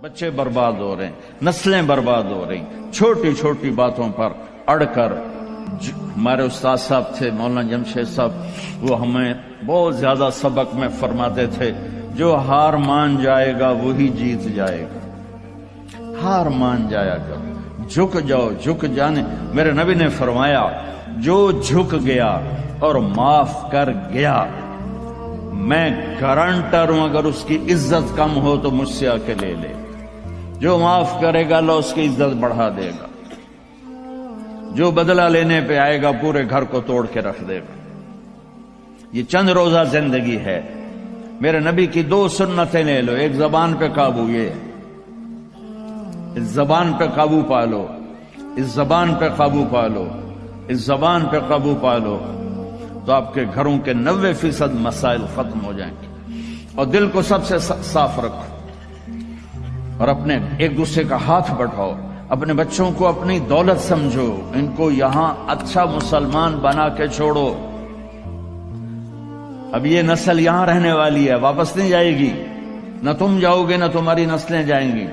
بچے برباد ہو رہے ہیں، نسلیں برباد ہو رہی، چھوٹی چھوٹی باتوں پر اڑ کر۔ ہمارے استاد صاحب تھے مولانا جمشید صاحب، وہ ہمیں بہت زیادہ سبق میں فرماتے تھے، جو ہار مان جائے گا وہی جیت جائے گا۔ ہار مان جایا کرو، جھک جاؤ، جھک جانے۔ میرے نبی نے فرمایا جو جھک گیا اور معاف کر گیا، میں گارنٹر ہوں اگر اس کی عزت کم ہو تو مجھ سے آ کے لے لے۔ جو معاف کرے گا اللہ اس کی عزت بڑھا دے گا، جو بدلہ لینے پہ آئے گا پورے گھر کو توڑ کے رکھ دے گا۔ یہ چند روزہ زندگی ہے۔ میرے نبی کی دو سنتیں لے لو، ایک زبان پہ قابو، یہ اس زبان پہ قابو پا لو، اس زبان پہ قابو پا لو، اس زبان پہ قابو پا لو، تو آپ کے گھروں کے 90% مسائل ختم ہو جائیں گے۔ اور دل کو سب سے صاف رکھو، اور اپنے ایک دوسرے کا ہاتھ بڑھاؤ، اپنے بچوں کو اپنی دولت سمجھو، ان کو یہاں اچھا مسلمان بنا کے چھوڑو۔ اب یہ نسل یہاں رہنے والی ہے، واپس نہیں جائے گی، نہ تم جاؤ گے نہ تمہاری نسلیں جائیں گی۔